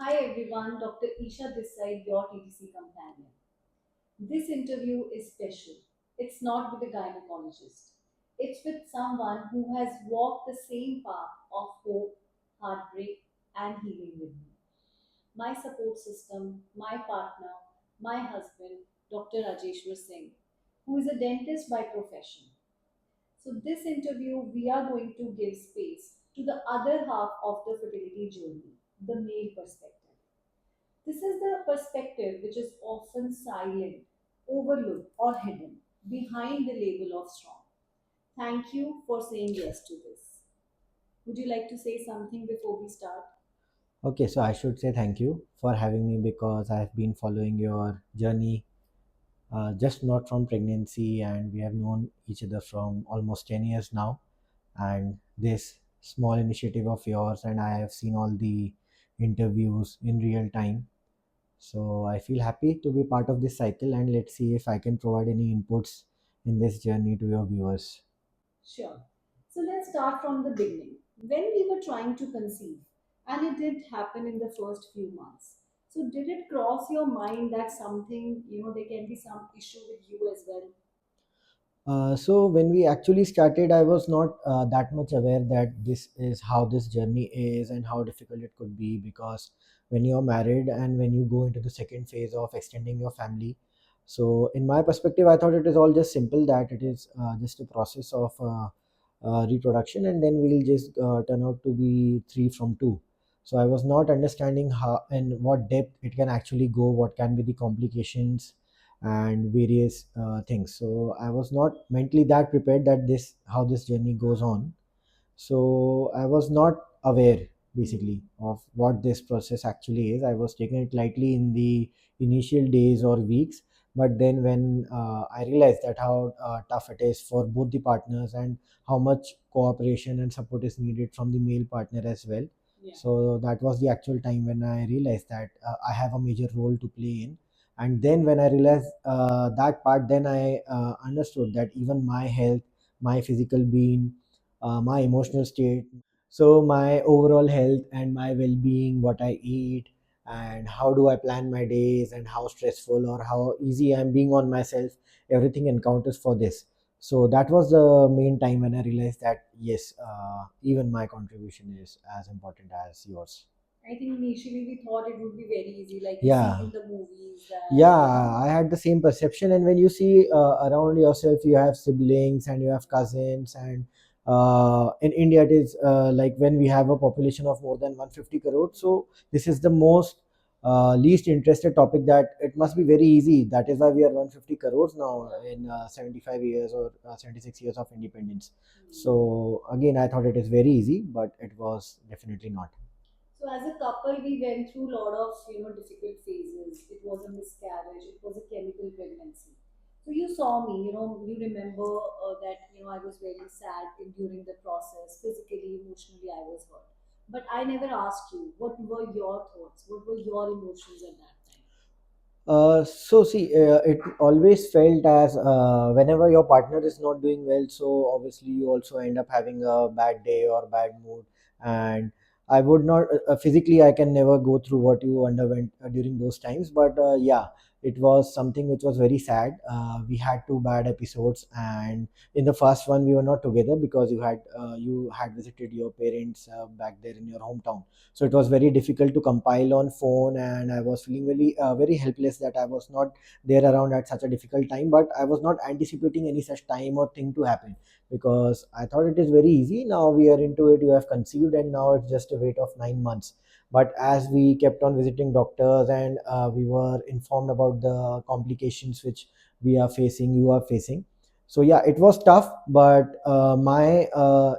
Hi everyone, Dr. Isha this side, your TTC companion. This interview is special. It's not with a gynecologist. It's with someone who has walked the same path of hope, heartbreak, and healing with me. My support system, my partner, my husband, Dr. Rajeshwar Singh, who is a dentist by profession. So, this interview, we are going to give space to the other half of the fertility journey, the male perspective. This is the perspective which is often silent, overlooked, or hidden behind the label of strong. Thank you for saying yes to this. Would you like to say something before we start? Okay, so I should say thank you for having me because I've been following your journey, just not from pregnancy, and we have known each other from almost 10 years now. And this small initiative of yours, and I have seen all the interviews in real time. So I feel happy to be part of this cycle, and let's see if I can provide any inputs in this journey to your viewers. Sure. So let's start from the beginning. When we were trying to conceive, and it did happen in the first few months. So did it cross your mind that something, there can be some issue with you as well? So when we actually started, I was not that much aware that this is how this journey is and how difficult it could be, because when you're married and when you go into the second phase of extending your family, so in my perspective, I thought it is all just simple, that it is just a process of reproduction, and then we'll just turn out to be three from two. So I was not understanding how and what depth it can actually go, what can be the complications and various things. So I was not mentally that prepared that this how this journey goes on. So I was not aware basically of what this process actually is. I was taking it lightly in the initial days or weeks, but then when I realized that how tough it is for both the partners, and how much cooperation and support is needed from the male partner as well. Yeah. So that was the actual time when I realized that I have a major role to play in. And then when I realized that part, then I understood that even my health, my physical being, my emotional state, so my overall health and my well-being, what I eat, and how do I plan my days, and how stressful or how easy I'm being on myself, everything encounters for this. So that was the main time when I realized that yes, even my contribution is as important as yours. I think initially we thought it would be very easy, like we see Yeah. in the movies that, Yeah, I had the same perception. And when you see around yourself, you have siblings and you have cousins, and in India, it is like when we have a population of more than 150 crores. So this is the most least interested topic, that it must be very easy. That is why we are 150 crores now in 75 years or 76 years of independence. So again, I thought it is very easy, but it was definitely not. so as a couple, we went through a lot of difficult phases. It was a miscarriage. It was a chemical pregnancy. So you saw me. You remember that I was very sad during the process. Physically, emotionally, I was hurt. But I never asked you what were your thoughts. What were your emotions at that time? So see, it always felt as whenever your partner is not doing well, so obviously you also end up having a bad day or bad mood. And I would not physically, I can never go through what you underwent during those times. But yeah, it was something which was very sad. We had two bad episodes, and in the first one we were not together because you had visited your parents back there in your hometown. So it was very difficult to compile on phone, and I was feeling very helpless that I was not there around at such a difficult time. But I was not anticipating any such time or thing to happen, because I thought it is very easy. Now we are into it, you have conceived, and now it's just a wait of 9 months. But as we kept on visiting doctors, and we were informed about the complications which we are facing, you are facing. So yeah, it was tough, but my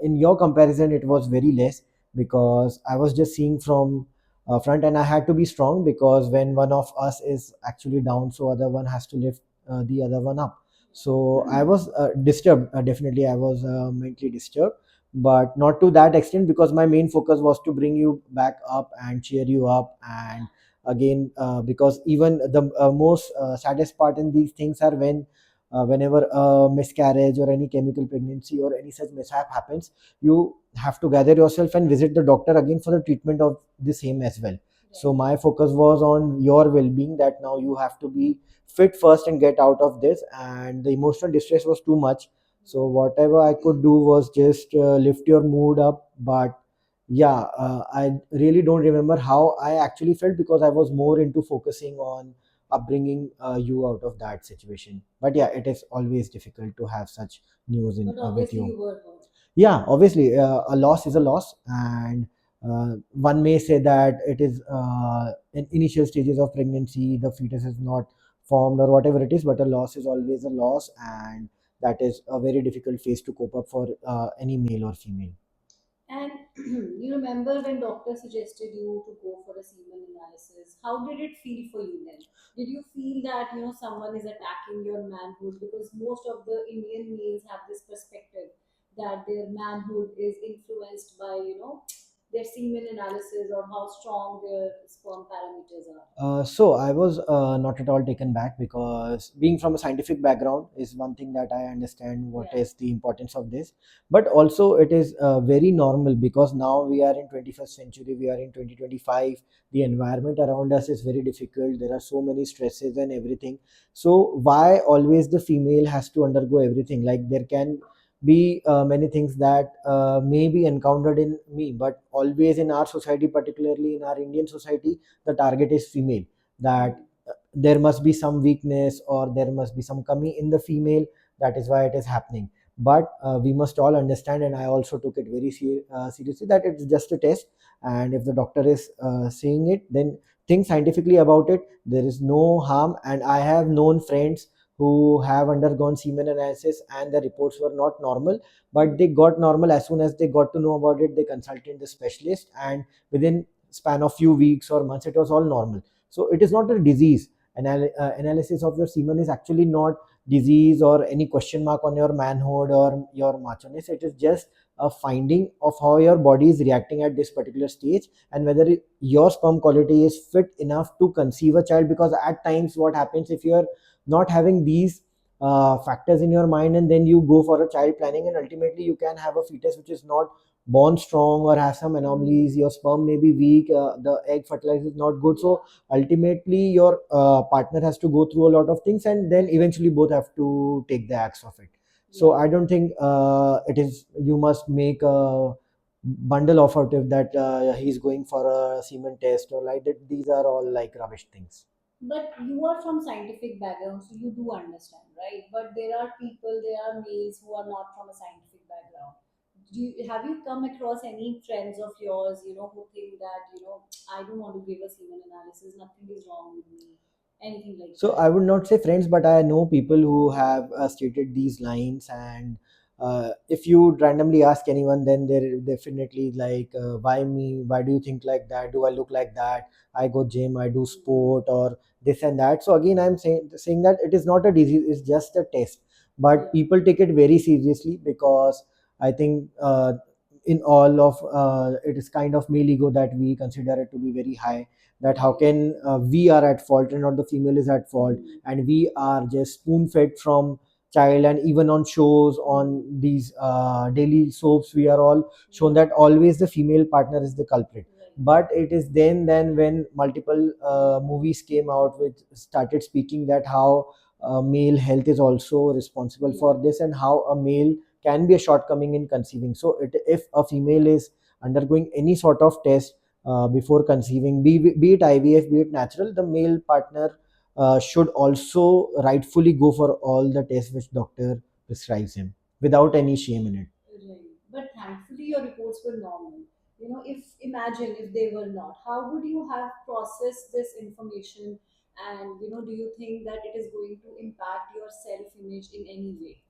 in your comparison it was very less, because I was just seeing from front, and I had to be strong, because when one of us is actually down, so other one has to lift the other one up. So I was disturbed. Definitely, I was mentally disturbed, but not to that extent, because my main focus was to bring you back up and cheer you up. And again, because even the most saddest part in these things are whenever a miscarriage or any chemical pregnancy or any such mishap happens, you have to gather yourself and visit the doctor again for the treatment of the same as well. So my focus was on your well-being, that now you have to be fit first and get out of this, and the emotional distress was too much. So whatever I could do was just lift your mood up. But yeah, I really don't remember how I actually felt, because I was more into focusing on upbringing you out of that situation. But yeah, it is always difficult to have such news in But with obviously you. you were hurt. Yeah, obviously, a loss is a loss, and one may say that it is in initial stages of pregnancy, the fetus is not formed or whatever it is, but a loss is always a loss, and that is a very difficult phase to cope up for any male or female. And you remember when doctor suggested you to go for a semen analysis? How did it feel for you then? Did you feel that someone is attacking your manhood? Because most of the Indian males have this perspective that their manhood is influenced by their semen analysis or how strong their sperm parameters are. So I was not at all taken back, because being from a scientific background is one thing that I understand what Yeah. is the importance of this, but also it is very normal, because now we are in 21st century, we are in 2025, the environment around us is very difficult, there are so many stresses and everything. So why always the female has to undergo everything? Like, there can be many things that may be encountered in me, but always in our society, particularly in our Indian society, the target is female, that there must be some weakness or there must be some kami in the female, that is why it is happening. But we must all understand, and I also took it very seriously, that it's just a test, and if the doctor is saying it, then think scientifically about it. There is no harm, and I have known friends who have undergone semen analysis and the reports were not normal, but they got normal as soon as they got to know about it. They consulted the specialist, and within span of few weeks or months, it was all normal. So it is not a disease. Analysis of your semen is actually not disease or any question mark on your manhood or your machoness. It is just a finding of how your body is reacting at this particular stage, and whether your sperm quality is fit enough to conceive a child. Because at times what happens, if you're not having these factors in your mind, and then you go for a child planning, and ultimately you can have a fetus which is not born strong or have some anomalies, your sperm may be weak, the egg fertilizer is not good. So ultimately your partner has to go through a lot of things, and then eventually both have to take the axe of it. So Yeah. I don't think it is, you must make a bundle of it that he's going for a semen test or like that. These are all like rubbish things. But you are from scientific background, so you do understand, right? But there are people, there are males who are not from a scientific background. Have you come across any friends of yours, who think that, I don't want to give a semen analysis, nothing is wrong with me, anything like So that? I would not say friends, but I know people who have stated these lines. And if you randomly ask anyone, then they're definitely like, "Why me? Why do you think like that? Do I look like that? I go gym, I do sport, or this and that." So again, I'm saying that it is not a disease; it's just a test. But Yeah. people take it very seriously, because I think in all of it is kind of male ego that we consider it to be very high, that how Right. can we are at fault and not the female is at fault, Mm. and we are just spoon fed from child. And even on shows, on Mm. these daily soaps, we are all shown Yeah. that always the female partner is the culprit. Right. But it is then when multiple movies came out which started speaking that how male health is also responsible Yeah. for this, and how a male can be a shortcoming in conceiving. So if a female is undergoing any sort of test before conceiving, be it IVF, be it natural, the male partner should also rightfully go for all the tests which doctor prescribes him, without any shame in it. Right. But thankfully, your reports were normal. If imagine if they were not, how would you have processed this information? And do you think that it is going to impact your self-image in any way?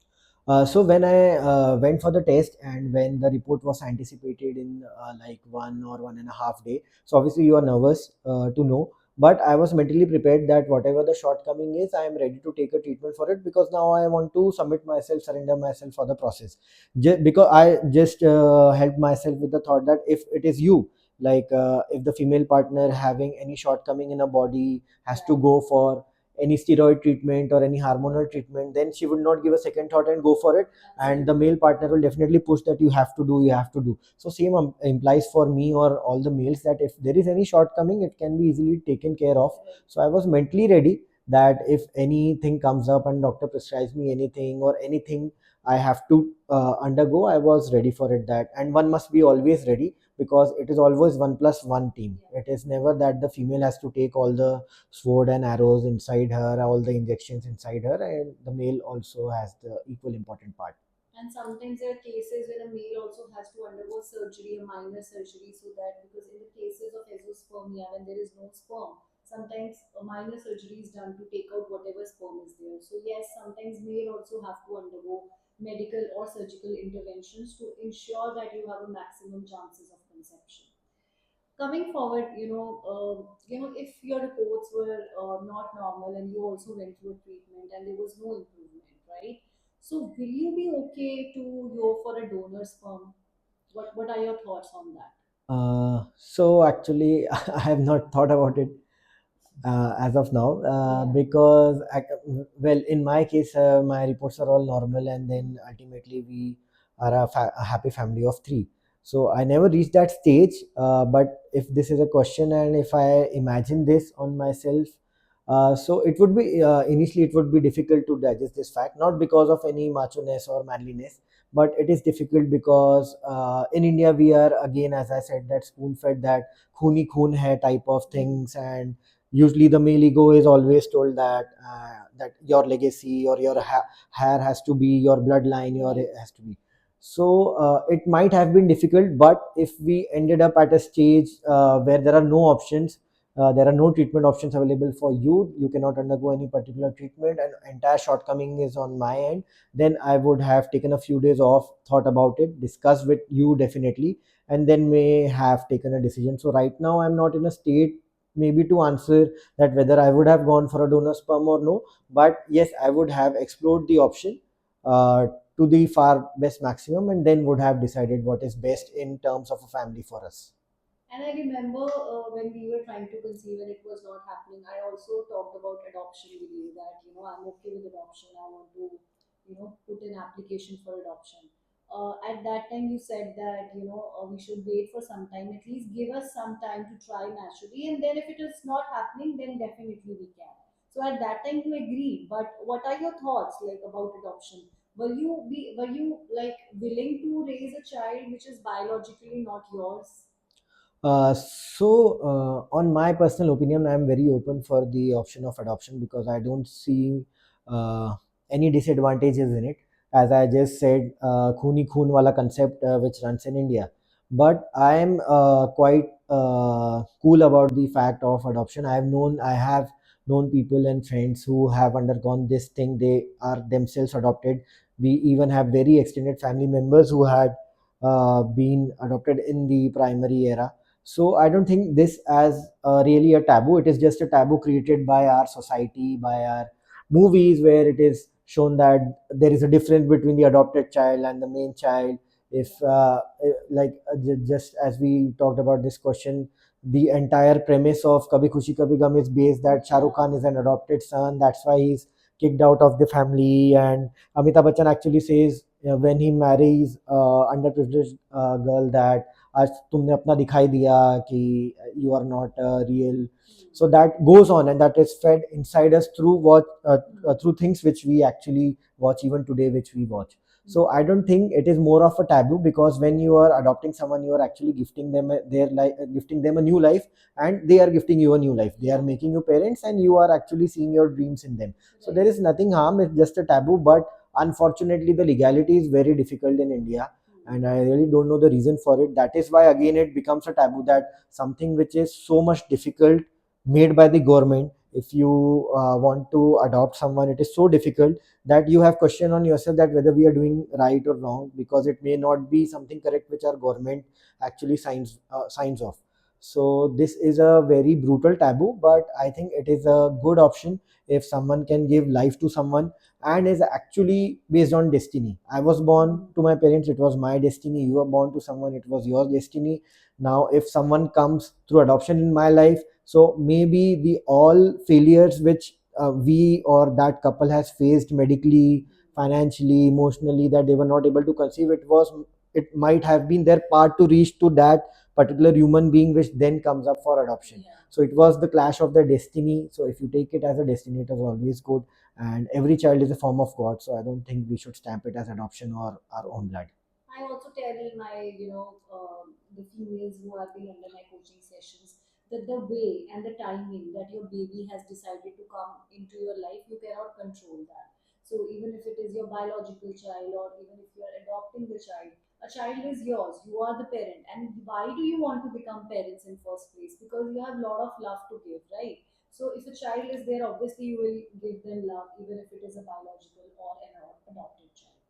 So when I went for the test, and when the report was anticipated in like 1 or 1.5 day, so obviously you are nervous to know, but I was mentally prepared that whatever the shortcoming is, I am ready to take a treatment for it, because now I want to submit myself, surrender myself for the process. Because I just helped myself with the thought that if it is you, like if the female partner having any shortcoming in a body has to Right. go for any steroid treatment or any hormonal treatment, then she would not give a second thought and go for it. And the male partner will definitely push that you have to do, you have to do. So same implies for me or all the males, that if there is any shortcoming, it can be easily taken care of. So I was mentally ready that if anything comes up and doctor prescribes me anything or anything I have to undergo, I was ready for it. That, and one must be always ready, because it is always one plus one team. It is never that the female has to take all the sword and arrows inside her, all the injections inside her, and the male also has the equal important part. And sometimes there are cases when a male also has to undergo surgery, a minor surgery, so that because in the cases of azoospermia, when there is no sperm, sometimes a minor surgery is done to take out whatever sperm is there. So yes, sometimes male also have to undergo medical or surgical interventions to ensure that you have a maximum chances of conception. Coming forward, if your reports were not normal and you also went through a treatment and there was no improvement, right? So will you be okay to go for a donor sperm? What are your thoughts on that? So actually, I have not thought about it as of now, Yeah. because well, in my case, my reports are all normal, and then ultimately we are a happy family of three. So I never reached that stage. But if this is a question, and if I imagine this on myself, so it would be initially it would be difficult to digest this fact, not because of any macho-ness or manliness, but it is difficult because in India we are, again, as I said, that spoon fed, that khuni khoon hai type of things. And usually the male ego is always told that that your legacy or your hair has to be your bloodline, your has to be. So it might have been difficult, but if we ended up at a stage where there are no options, there are no treatment options available for you, you cannot undergo any particular treatment, and entire shortcoming is on my end, then I would have taken a few days off, thought about it, discussed with you definitely, and then may have taken a decision. So right now I'm not in a state maybe to answer that whether I would have gone for a donor sperm or no. But yes, I would have explored the option to the far best maximum, and then would have decided what is best in terms of a family for us. And I remember when we were trying to conceive and it was not happening, I also talked about adoption with you that, I'm okay with adoption. I want to, put an application for adoption. At that time, you said that, we should wait for some time, at least give us some time to try naturally. And then if it is not happening, then definitely we can. So at that time, you agreed. But what are your thoughts like about adoption? Were you like willing to raise a child which is biologically not yours? On my personal opinion, I'm very open for the option of adoption, because I don't see uh, any disadvantages in it. As I just said, "khooni khoon" wala concept which runs in India. But I am quite cool about the fact of adoption. I have known people and friends who have undergone this thing. They are themselves adopted. We even have very extended family members who had been adopted in the primary era. So I don't think this as really a taboo. It is just a taboo created by our society, by our movies, where it is shown that there is a difference between the adopted child and the main child. If just as we talked about this question, the entire premise of Kabhi Khushi Kabhi Gum is based that Shah Rukh Khan is an adopted son. That's why he's kicked out of the family. And Amitabh Bachchan actually says when he marries underprivileged girl that आज तुमने अपना दिखाई दिया कि you are not real. So that goes on, and that is fed inside us through what through things which we actually watch even today, which we watch. So I don't think it is more of a taboo, because when you are adopting someone, you are actually gifting them their life, gifting them a new life, and they are gifting you a new life. They are making you parents, and you are actually seeing your dreams in them. So there is nothing harm. It's just a taboo, but unfortunately the legality is very difficult in India, and I really don't know the reason for it. That is why again it becomes a taboo, that something which is so much difficult, made by the government, if you want to adopt someone, it is so difficult that you have question on yourself that whether we are doing right or wrong, because it may not be something correct which our government actually signs off. So this is a very brutal taboo, but I think it is a good option if someone can give life to someone, and is actually based on destiny. I was born to my parents, it was my destiny. You were born to someone, it was your destiny. Now if someone comes through adoption in my life, so maybe the all failures which we or that couple has faced medically, financially, emotionally, that they were not able to conceive, it might have been their part to reach to that particular human being which then comes up for adoption. Yeah. So it was the clash of their destiny. So if you take it as a destiny, it is always good, and every child is a form of God, so I don't think we should stamp it as adoption or our own blood. I also tell my, the females who have been under my coaching sessions that the way and the timing that your baby has decided to come into your life, you cannot control that. So even if it is your biological child or even if you are adopting the child, a child is yours. You are the parent. And why do you want to become parents in first place? Because you have a lot of love to give, right? So if a child is there, obviously you will give them love, even if it is a biological or an adopted child.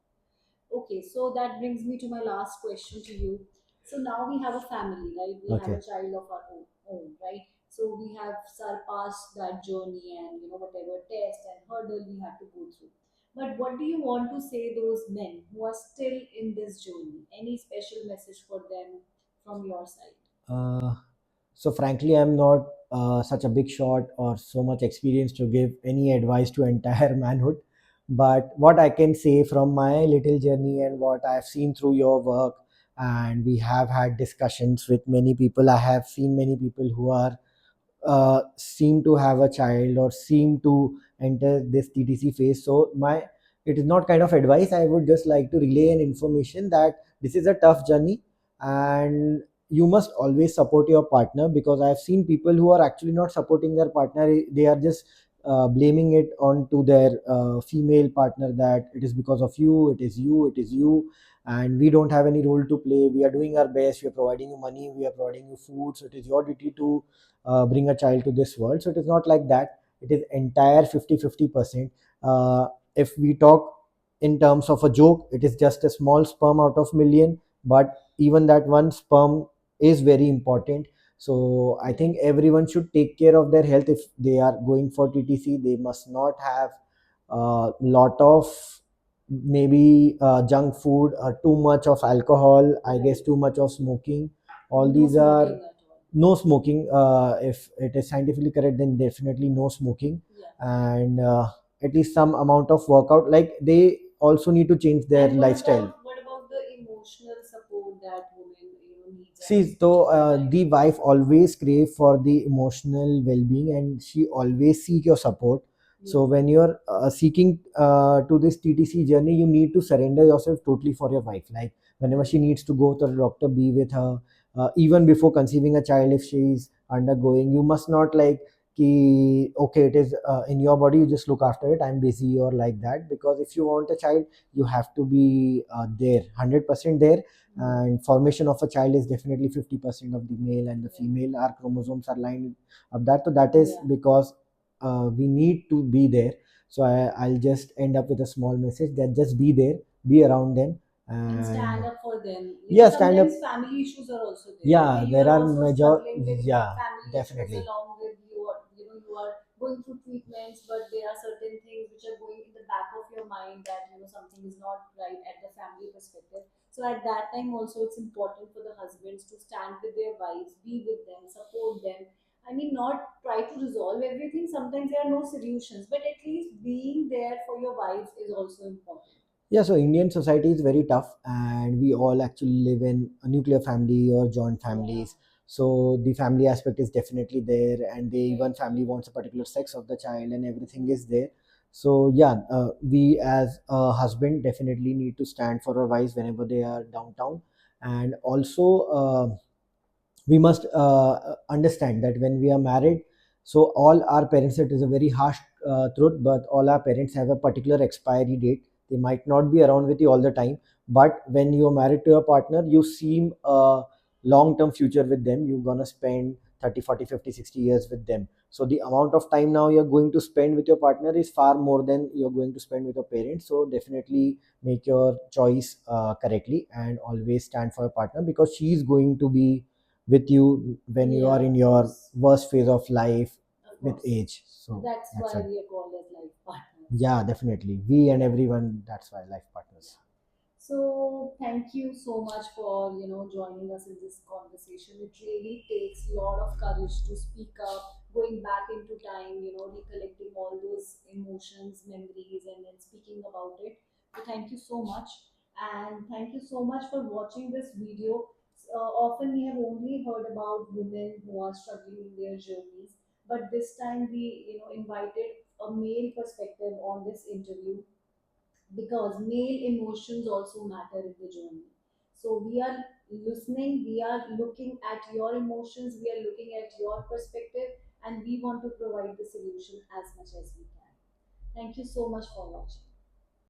Okay, so that brings me to my last question to you. So now we have a family, right? We have Okay. a child of our own, right? So we have surpassed that journey and whatever test and hurdle we have to go through. But what do you want to say those men who are still in this journey? Any special message for them from your side? Uh, so frankly, I'm not such a big shot or so much experience to give any advice to entire manhood. But what I can say from my little journey and what I've seen through your work, and we have had discussions with many people. I have seen many people who are seem to have a child or seem to enter this TTC phase. So my it is not kind of advice. I would just like to relay an information that this is a tough journey, and you must always support your partner, because I've seen people who are actually not supporting their partner. They are just blaming it onto their female partner, that it is because of you, it is you, it is you, and we don't have any role to play. We are doing our best. We are providing you money. We are providing you food. So it is your duty to bring a child to this world. So it is not like that. It is entire 50-50%. uh, if we talk in terms of a joke, it is just a small sperm out of million, but even that one sperm is very important. So I think everyone should take care of their health. If they are going for TTC, they must not have a lot of maybe junk food, too much of alcohol, I guess too much of smoking. All No these are smoking at all. no smoking. If it is scientifically correct, then definitely no smoking. Yeah. And at least some amount of workout, like they also need to change their And lifestyle. what about the emotional support that women needs at this See, though particular time? the wife always crave for the emotional well-being, and she always seek your support. So Yeah. when you're seeking to this TTC journey, you need to surrender yourself totally for your wife. Like whenever she needs to go to the doctor, be with her. Even before conceiving a child, if she is undergoing, you must not like ki, okay, it is in your body, you just look after it, I'm busy or like that. Because if you want a child, you have to be there 100% there. And formation of a child is definitely 50% of the male, and the Yeah. female, our chromosomes are lined up that. So that is Yeah. because we need to be there. So I'll just end up with a small message that just be there, be around them, And stand and up for them. yeah, stand up. Sometimes family issues are also there. Yeah, Maybe you there are are also major. struggling with Yeah, family issues definitely. along with you, or you are going through treatments, but there are certain things which are going in the back of your mind that something is not right at the family perspective. So at that time also it's important for the husbands to stand with their wives, be with them, support them. I mean, not try to resolve everything. Sometimes there are no solutions, but at least being there for your wives is also important. Yeah, so Indian society is very tough, and we all actually live in a nuclear family or joint Yeah. families. So the family aspect is definitely there, and they Right. even family wants a particular sex of the child, and everything is there. So yeah, we as a husband definitely need to stand for our wives whenever they are downtown. And also we must understand that when we are married, so all our parents, it is a very harsh truth, but all our parents have a particular expiry date. They might not be around with you all the time, but when you are married to your partner, you seem a long term future with them. You're going to spend 30, 40, 50, 60 years with them. So the amount of time now you're going to spend with your partner is far more than you're going to spend with your parents. So definitely make your choice correctly, and always stand for your partner, because she is going to be with you when you are Yeah, in of your course. worst phase of life Of with course. age. So That's that's why it. we are called as life partners. Yeah, definitely. We and Yeah. everyone, that's why life Yeah. partners. So thank you so much for joining us in this conversation. It really takes a lot of courage to speak up, going back into time, recollecting all those emotions, memories, and then speaking about it. So thank you so much, and thank you so much for watching this video. Often we have only heard about women who are struggling in their journeys, but this time we invited a male perspective on this interview, because male emotions also matter in the journey. So we are listening, we are looking at your emotions, we are looking at your perspective, and we want to provide the solution as much as we can. Thank you so much for watching.